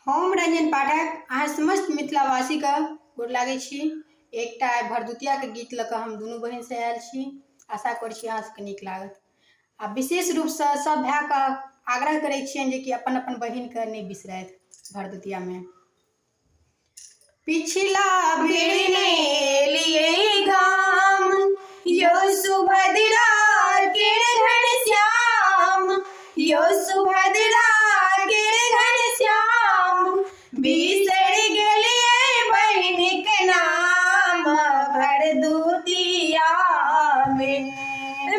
हम रंजन पाठक अहाँ समस्त मिथिलावासी के गोर लागै छी। एकटा भरदुतिया के गीत लऽ कऽ हम दुनू बहिन से आयल छी। आशा करै छी अहाँ सबके नीक लागत। आ विशेष रूप से सब भाई के आग्रह करै छियनि जे कि अपन अपन बहिन के नहीं बिसरथि भरदुतिया में। पिछला बेर लिए गाम यो सुभद्रा के घनश्याम, यो सुभद्रा के घनश्याम, बिसर गेलिए बहिन के नाम भरदुतिया में,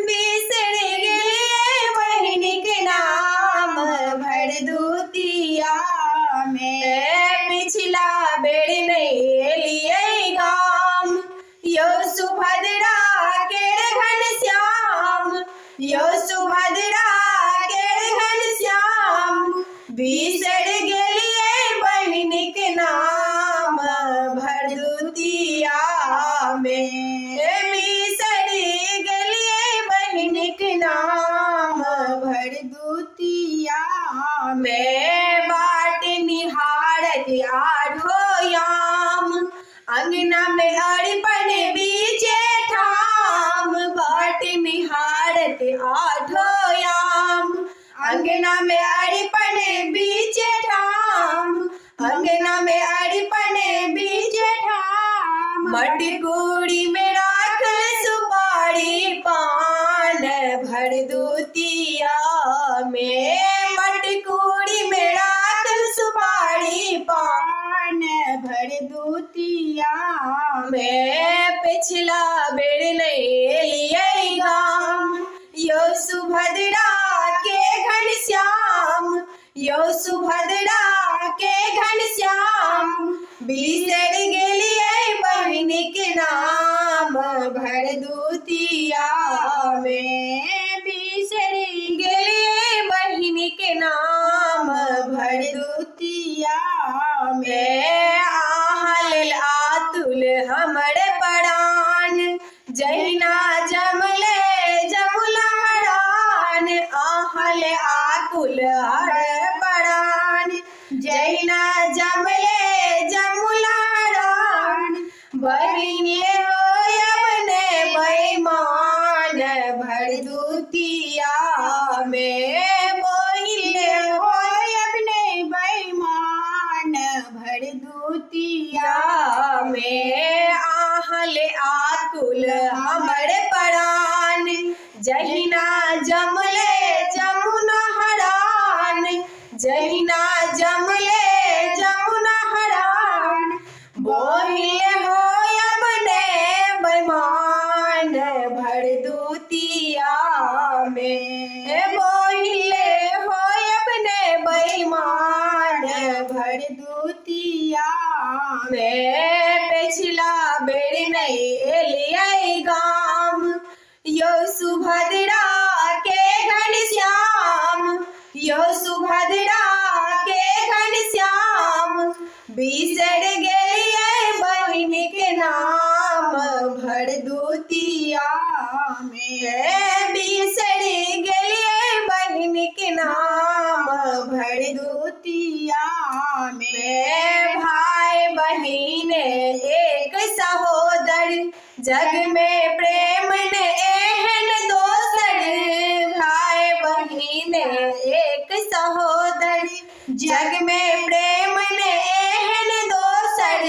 बिसर गेलिए बहिन के नाम भरदुतिया में। पिछला बेर नहीं लिए गाम यो सुभद्रा के घनश्याम, यो सुभद्रा के घनश्याम, बिसर गेलिए बहिन के नाम भरदुतिया में, बिसर गेलिए बहिन के नाम भरदुतिया में। बाट निहारत आठो याम, अंगना में अरिपन बीचे ठाम, बाट निहारत आठो याम, अंगना में अरिपन बीचे ठाम, अंगना में अरिपन बीचे ठाम। मटकुरी में राखल सुपारी पान भरदुतिया में, मटकुरी में राखल सुपारी पान भरदुतिया में। पिछला बेर नहीं लिए गाम यो सुभद्रा के घनश्याम, यो सुभद्रा के घनश्याम, बिसर गेलिए बहिन के नाम भरदुतिया में, बिसर गेलिए बहिन के नाम भरदुतिया में। आहल आतुल हमर प्राण, जहिना जमले जमुला हरान, आहल आकुल हर प्राण, जहिना जमले जमुला हरान, बहिन होयब ने बेईमान भरदुतिया में, बहिन होयब ने बेईमान भरदुतिया में। आहल आकुल हमर प्राण, जहिना जमले जमुना हरान, जहिना जमले जमुना हरान, बहिन होयब ने बेईमान भरदुतिया में, बहिन होयब ने बेईमान भरदुतिया में। पिछला बेर नहीं लिए गाम यो सुभद्रा के घनश्याम, यो सुभद्रा के घनश्याम, बिसर गेलिए बहिन के नाम भरदुतिया में, बिसर गेलिए बहिन के नाम भरदुतिया में। भाई बहिन एक सहोदर, जग में प्रेम ने एहन दोसर, भाई बहिन एक सहोदर, जग में प्रेम ने एहन दोसर,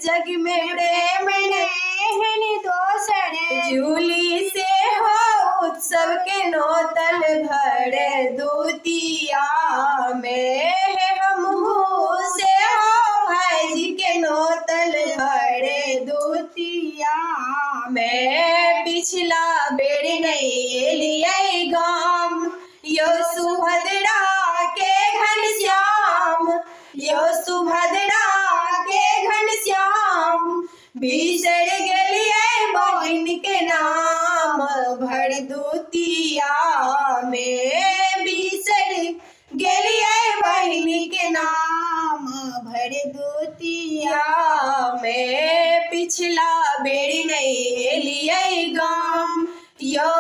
जग में प्रेम ने एहन दोसर। जूली से हो उत्सव के नौतल भरदुतिया में, हमहू से हो भाई जी के नौतल भरदुतिया में। पिछला बेर नहीं लिए गाम यो सुभद्रा के घनश्याम, यो सुभद्रा के घनश्याम, बिसर गेलिए बहिन के नाम भरदुतिया में, बिसर गेलिए बहिन के नाम भरदुतिया में। पिछला बेर नहीं लिए गाम यो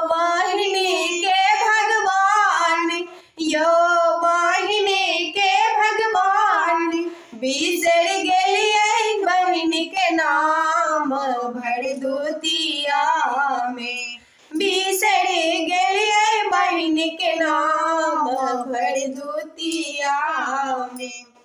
बहिन के भगवान, यो बहिन के भगवान, में बिसर गेलिए बहिन के नाम भरदुतिया में।